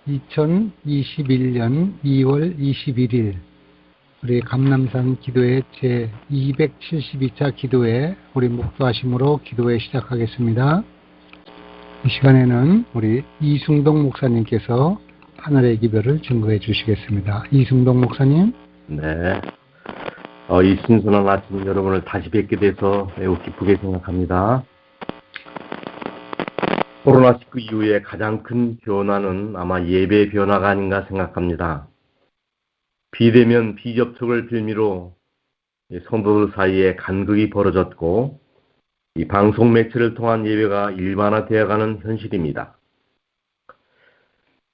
2021년 2월 21일 우리 감남산 기도회 제272차 기도회 우리 묵도하심으로 기도회 시작하겠습니다. 이 시간에는 우리 이승동 목사님께서 하늘의 기별을 증거해 주시겠습니다. 이승동 목사님. 네. 이 신선한 아침 여러분을 다시 뵙게 돼서 매우 기쁘게 생각합니다. 코로나19 이후에 가장 큰 변화는 아마 예배 변화가 아닌가 생각합니다. 비대면 비접촉을 빌미로 성도들 사이에 간극이 벌어졌고 이 방송 매체를 통한 예배가 일반화되어가는 현실입니다.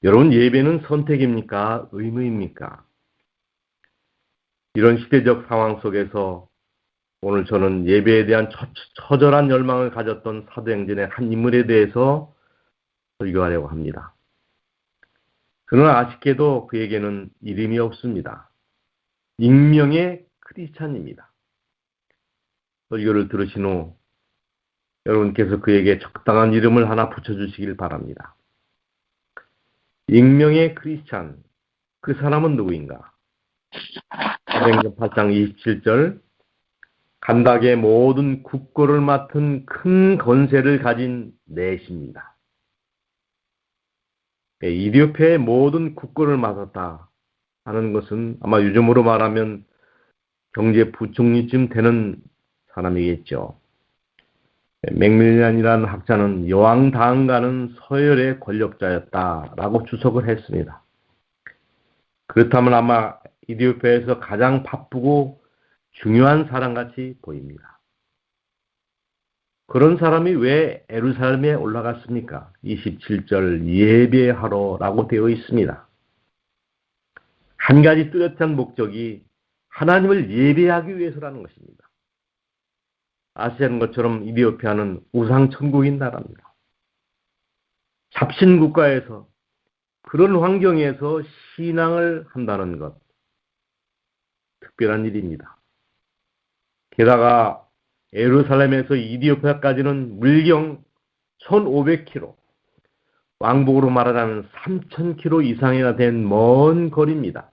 여러분, 예배는 선택입니까? 의무입니까? 이런 시대적 상황 속에서 오늘 저는 예배에 대한 처절한 열망을 가졌던 사도행전의 한 인물에 대해서 설교하려고 합니다. 그러나 아쉽게도 그에게는 이름이 없습니다. 익명의 크리스찬입니다. 설교를 들으신 후 여러분께서 그에게 적당한 이름을 하나 붙여주시길 바랍니다. 익명의 크리스찬, 그 사람은 누구인가? 사도행전 8장 27절, 간닥의 모든 국고를 맡은 큰 권세를 가진 넷입니다. 이디오피아의 모든 국고를 맡았다 하는 것은 아마 요즘으로 말하면 경제부총리쯤 되는 사람이겠죠. 맥밀란이라는 학자는 여왕 다음가는 서열의 권력자였다라고 주석을 했습니다. 그렇다면 아마 이디오피아에서 가장 바쁘고 중요한 사람같이 보입니다. 그런 사람이 왜 예루살렘에 올라갔습니까? 27절 예배하러라고 되어 있습니다. 한 가지 뚜렷한 목적이 하나님을 예배하기 위해서라는 것입니다. 아시는 것처럼 이디오피아는 우상천국인 나라입니다. 잡신국가에서 그런 환경에서 신앙을 한다는 것, 특별한 일입니다. 게다가 예루살렘에서 이디오피아까지는 물경 1500km, 왕복으로 말하자면 3000km 이상이나 된 먼 거리입니다.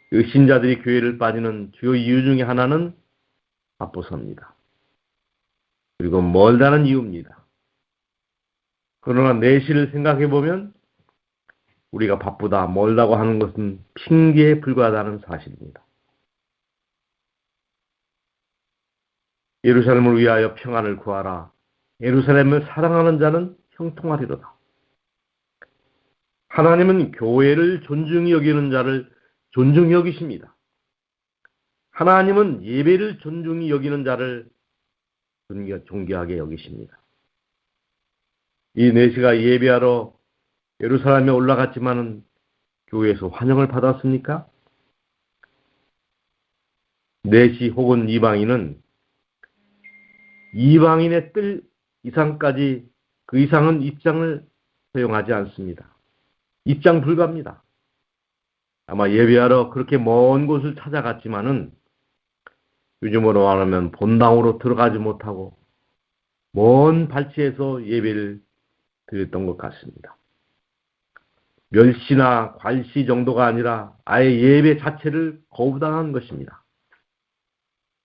그 신자들이 교회를 빠지는 주요 이유 중에 하나는 바빠서입니다. 그리고 멀다는 이유입니다. 그러나 내실을 생각해보면 우리가 바쁘다, 멀다고 하는 것은 핑계에 불과하다는 사실입니다. 예루살렘을 위하여 평안을 구하라. 예루살렘을 사랑하는 자는 형통하리로다. 하나님은 교회를 존중히 여기는 자를 존중히 여기십니다. 하나님은 예배를 존중히 여기는 자를 존귀하게 여기십니다. 이 넷이가 예배하러 예루살렘에 올라갔지만은 교회에서 환영을 받았습니까? 넷이 혹은 이방인은 이방인의 뜰 이상까지 그 이상은 입장을 허용하지 않습니다. 입장 불가입니다. 아마 예배하러 그렇게 먼 곳을 찾아갔지만은 요즘으로 말하면 본당으로 들어가지 못하고 먼 발치에서 예배를 드렸던 것 같습니다. 멸시나 괄시 정도가 아니라 아예 예배 자체를 거부당한 것입니다.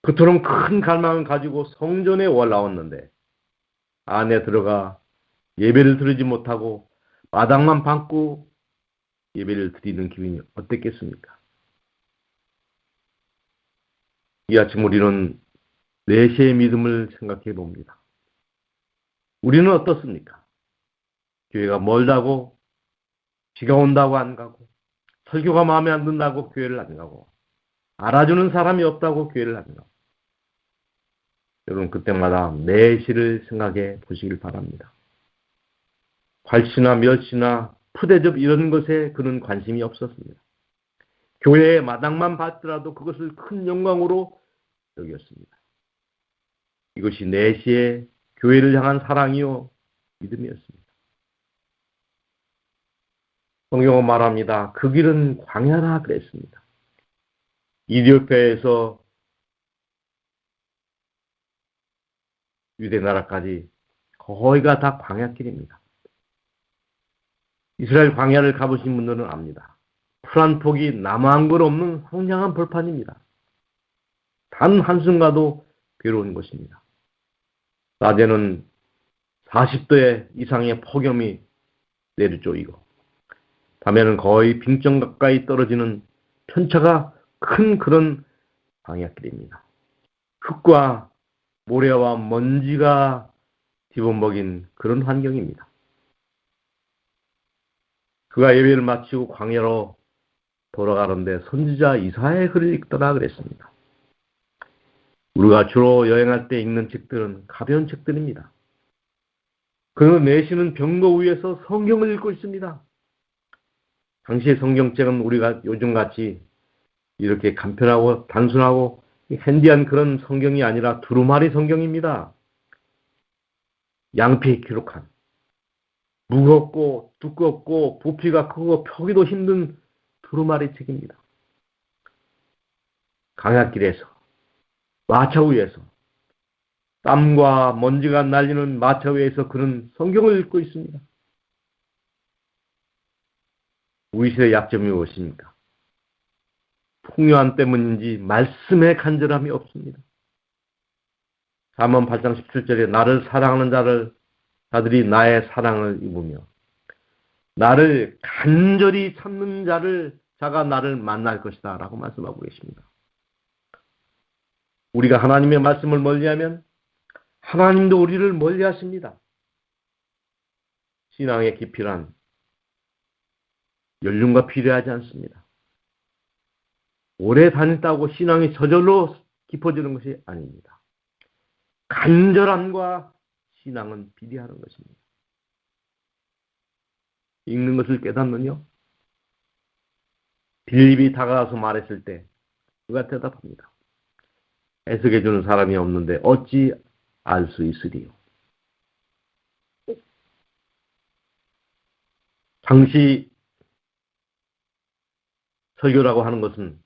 그토록 큰 갈망을 가지고 성전에 올라왔는데 안에 들어가 예배를 드리지 못하고 마당만 밟고 예배를 드리는 기분이 어땠겠습니까? 이 아침 우리는 내시의 믿음을 생각해 봅니다. 우리는 어떻습니까? 교회가 멀다고, 비가 온다고 안 가고, 설교가 마음에 안 든다고 교회를 안 가고, 알아주는 사람이 없다고 교회를 안 가고. 여러분, 그때마다 내시를 생각해 보시길 바랍니다. 괄시나 멸시나 푸대접 이런 것에 그는 관심이 없었습니다. 교회의 마당만 봤더라도 그것을 큰 영광으로 여겼습니다. 이것이 내시의 교회를 향한 사랑이요 믿음이었습니다. 성경은 말합니다. 그 길은 광야라 그랬습니다. 이디오피아에서 유대 나라까지 거의가 다 광야길입니다. 이스라엘 광야를 가보신 분들은 압니다. 풀 한 폭이 나무 한 그루 없는 황량한 벌판입니다. 단 한순간도 괴로운 것입니다. 낮에는 40도 이상의 폭염이 내리쪼이고 밤에는 거의 빙점 가까이 떨어지는 편차가 큰 그런 광야길입니다. 흙과 모래와 먼지가 뒤범벅인 그런 환경입니다. 그가 예배를 마치고 광야로 돌아가는데 선지자 이사야의 글을 읽더라 그랬습니다. 우리가 주로 여행할 때 읽는 책들은 가벼운 책들입니다. 그는 내쉬는 병거 위에서 성경을 읽고 있습니다. 당시의 성경책은 우리가 요즘같이 이렇게 간편하고 단순하고 핸디한 그런 성경이 아니라 두루마리 성경입니다. 양피에 기록한 무겁고 두껍고 부피가 크고 펴기도 힘든 두루마리 책입니다. 강야길에서 마차 위에서 땀과 먼지가 날리는 마차 위에서 그는 성경을 읽고 있습니다. 우리 시대의 약점이 무엇입니까? 풍요함 때문인지 말씀에 간절함이 없습니다. 잠언 8장 17절에 나를 사랑하는 자들이 나의 사랑을 입으며 나를 간절히 찾는 자가 나를 만날 것이다 라고 말씀하고 계십니다. 우리가 하나님의 말씀을 멀리하면 하나님도 우리를 멀리하십니다. 신앙의 깊이란 연륜과 필요하지 않습니다. 오래 다녔다고 신앙이 저절로 깊어지는 것이 아닙니다. 간절함과 신앙은 비례하는 것입니다. 읽는 것을 깨닫느냐? 빌립이 다가가서 말했을 때 그가 대답합니다. 해석해 주는 사람이 없는데 어찌 알 수 있으리요? 당시 설교라고 하는 것은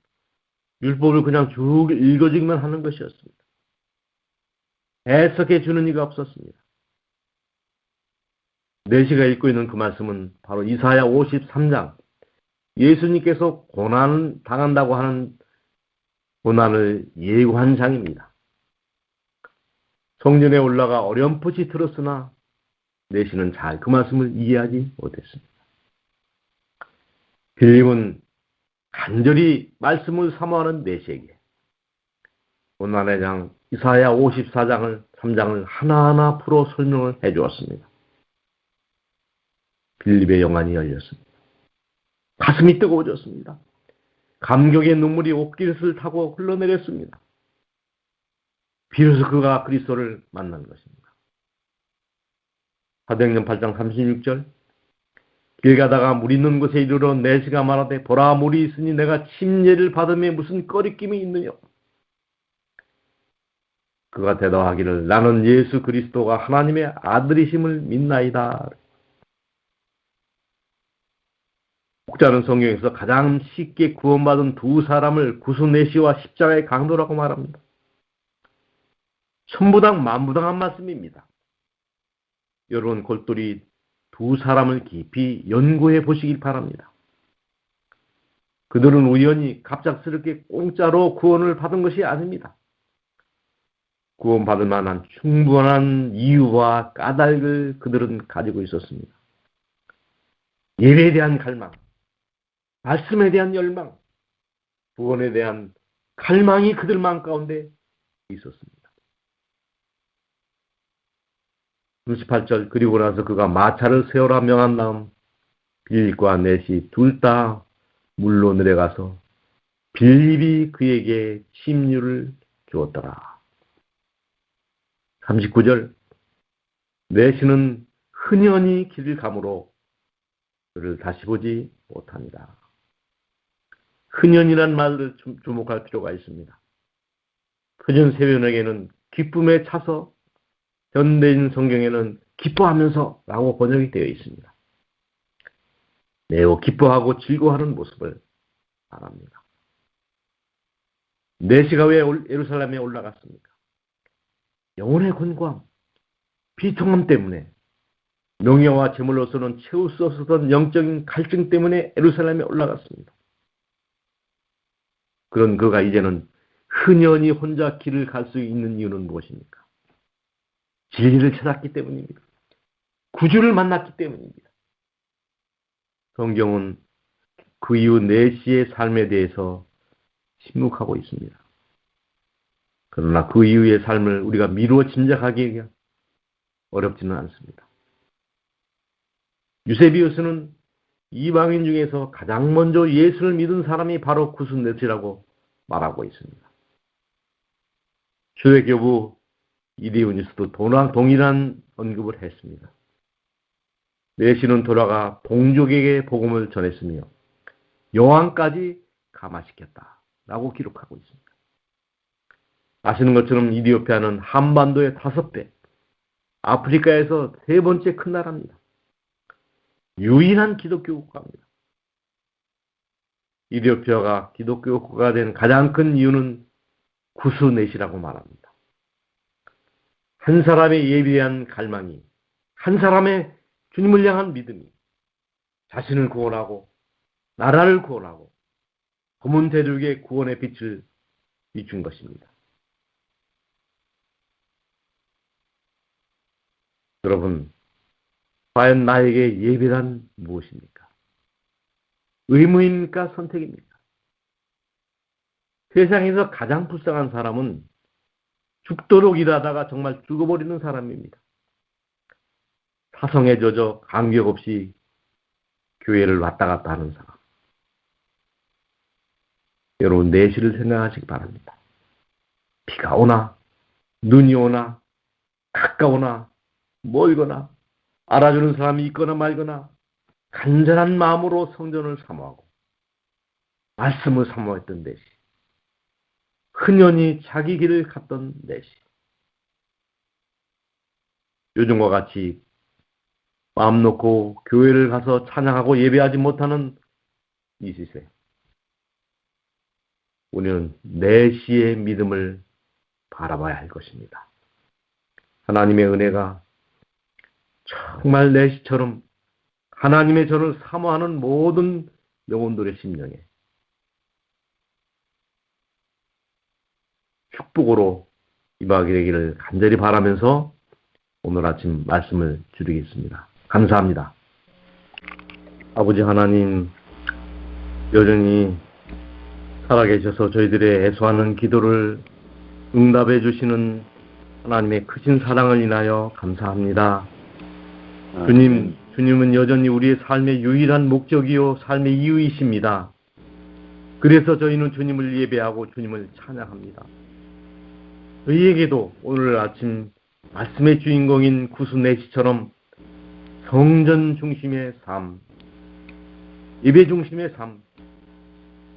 율법을 그냥 쭉 읽어주기만 하는 것이었습니다. 해석해 주는 이가 없었습니다. 내시가 읽고 있는 그 말씀은 바로 이사야 53장 예수님께서 고난을 당한다고 하는 고난을 예고한 장입니다. 성전에 올라가 어렴풋이 들었으나 내시는 잘 그 말씀을 이해하지 못했습니다. 빌립은 간절히 말씀을 사모하는 내시에게 고난의 장 이사야 54장을 3장을 하나하나 풀어 설명을 해주었습니다. 빌립의 영안이 열렸습니다. 가슴이 뜨거워졌습니다. 감격의 눈물이 옷깃을 타고 흘러내렸습니다. 비로소 그가 그리스도를 만난 것입니다. 사도행전 8장 36절 길 가다가 물 있는 곳에 이르러 내시가 말하되 보라 물이 있으니 내가 침례를 받음에 무슨 꺼리낌이 있느냐. 그가 대답하기를 나는 예수 그리스도가 하나님의 아들이심을 믿나이다. 목자는 성경에서 가장 쉽게 구원받은 두 사람을 구수내시와 십자가의 강도라고 말합니다. 천부당 만부당한 말씀입니다. 여러분 골똘히 두 사람을 깊이 연구해 보시길 바랍니다. 그들은 우연히 갑작스럽게 공짜로 구원을 받은 것이 아닙니다. 구원받을 만한 충분한 이유와 까닭을 그들은 가지고 있었습니다. 예배에 대한 갈망, 말씀에 대한 열망, 구원에 대한 갈망이 그들 마음 가운데 있었습니다. 38절 그리고 나서 그가 마차를 세우라 명한 다음 빌립과 넷이 둘 다 물로 내려가서 빌립이 그에게 침유를 주었더라. 39절 넷이는 흔연히 길을 가므로 그를 다시 보지 못합니다. 흔연이란 말을 주목할 필요가 있습니다. 흔연 세변에게는 기쁨에 차서 현대인 성경에는 기뻐하면서 라고 번역이 되어 있습니다. 매우 기뻐하고 즐거워하는 모습을 말합니다. 내시가 왜 예루살렘에 올라갔습니까? 영혼의 곤고함, 비통함 때문에 명예와 재물로서는 채울 수 없었던 영적인 갈증 때문에 예루살렘에 올라갔습니다. 그런 그가 이제는 흔연히 혼자 길을 갈 수 있는 이유는 무엇입니까? 진리를 찾았기 때문입니다. 구주를 만났기 때문입니다. 성경은 그 이후 내시의 삶에 대해서 침묵하고 있습니다. 그러나 그 이후의 삶을 우리가 미루어 짐작하기 어렵지는 않습니다. 유세비우스는 이방인 중에서 가장 먼저 예수를 믿은 사람이 바로 구수 내시라고 말하고 있습니다. 초대교부 이디오니스도 동일한 언급을 했습니다. 내시는 돌아가 동족에게 복음을 전했으며 여왕까지 감화시켰다라고 기록하고 있습니다. 아시는 것처럼 이디오피아는 한반도의 5배, 아프리카에서 3번째 큰 나라입니다. 유일한 기독교 국가입니다. 이디오피아가 기독교 국가가 된 가장 큰 이유는 구수넷이라고 말합니다. 한 사람의 예비한 갈망이, 한 사람의 주님을 향한 믿음이 자신을 구원하고 나라를 구원하고 검은 대륙의 구원의 빛을 비춘 것입니다. 여러분, 과연 나에게 예배란 무엇입니까? 의무입니까? 선택입니까? 세상에서 가장 불쌍한 사람은 죽도록 일하다가 정말 죽어버리는 사람입니다. 사성에 젖어 간격 없이 교회를 왔다 갔다 하는 사람. 여러분, 내실을 생각하시기 바랍니다. 비가 오나 눈이 오나 가까우나 멀거나 알아주는 사람이 있거나 말거나 간절한 마음으로 성전을 사모하고 말씀을 사모했던 내시, 흔연히 자기 길을 갔던 내시, 요즘과 같이 마음 놓고 교회를 가서 찬양하고 예배하지 못하는 이 시세, 우리는 내시의 믿음을 바라봐야 할 것입니다. 하나님의 은혜가 정말 내시처럼 하나님의 저를 사모하는 모든 영혼들의 심령에 축복으로 임하게 되기를 간절히 바라면서 오늘 아침 말씀을 드리겠습니다. 감사합니다. 아버지 하나님, 여전히 살아계셔서 저희들의 애소하는 기도를 응답해 주시는 하나님의 크신 사랑을 인하여 감사합니다. 주님은 여전히 우리의 삶의 유일한 목적이요 삶의 이유이십니다. 그래서 저희는 주님을 예배하고 주님을 찬양합니다. 저희에게도 오늘 아침 말씀의 주인공인 구수내시처럼 성전 중심의 삶, 예배 중심의 삶,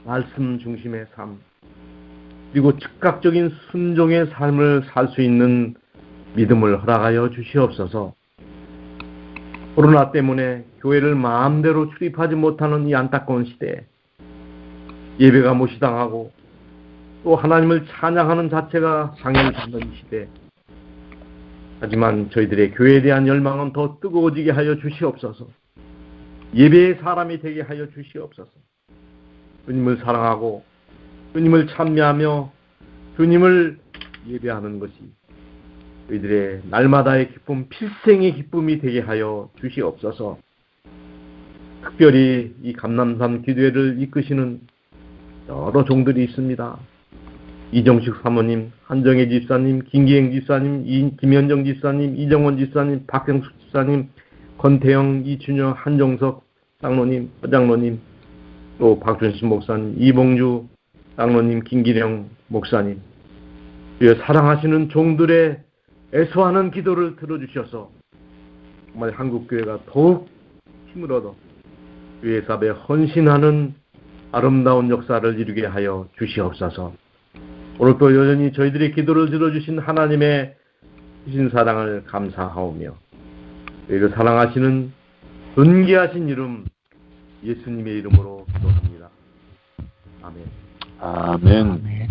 말씀 중심의 삶, 그리고 즉각적인 순종의 삶을 살 수 있는 믿음을 허락하여 주시옵소서. 코로나 때문에 교회를 마음대로 출입하지 못하는 이 안타까운 시대에 예배가 무시당하고 또 하나님을 찬양하는 자체가 상해를 받는 이 시대, 하지만 저희들의 교회에 대한 열망은 더 뜨거워지게 하여 주시옵소서. 예배의 사람이 되게 하여 주시옵소서. 주님을 사랑하고 주님을 찬미하며 주님을 예배하는 것이 저희들의 날마다의 기쁨, 필생의 기쁨이 되게 하여 주시옵소서. 특별히 이 감남산 기도회를 이끄시는 여러 종들이 있습니다. 이정식 사모님, 한정혜 집사님, 김기행 집사님, 김현정 집사님, 이정원 집사님, 박경숙 집사님, 권태영, 이춘영, 한정석 장로님, 허장로님, 또 박준신 목사님, 이봉주 장로님, 김기령 목사님, 주여 사랑하시는 종들의 애소하는 기도를 들어주셔서 정말 한국교회가 더욱 힘을 얻어 주의 사업에 헌신하는 아름다운 역사를 이루게 하여 주시옵소서. 오늘도 여전히 저희들의 기도를 들어주신 하나님의 크신 사랑을 감사하오며 저희를 사랑하시는 존귀하신 이름 예수님의 이름으로 기도합니다. 아멘. 아멘.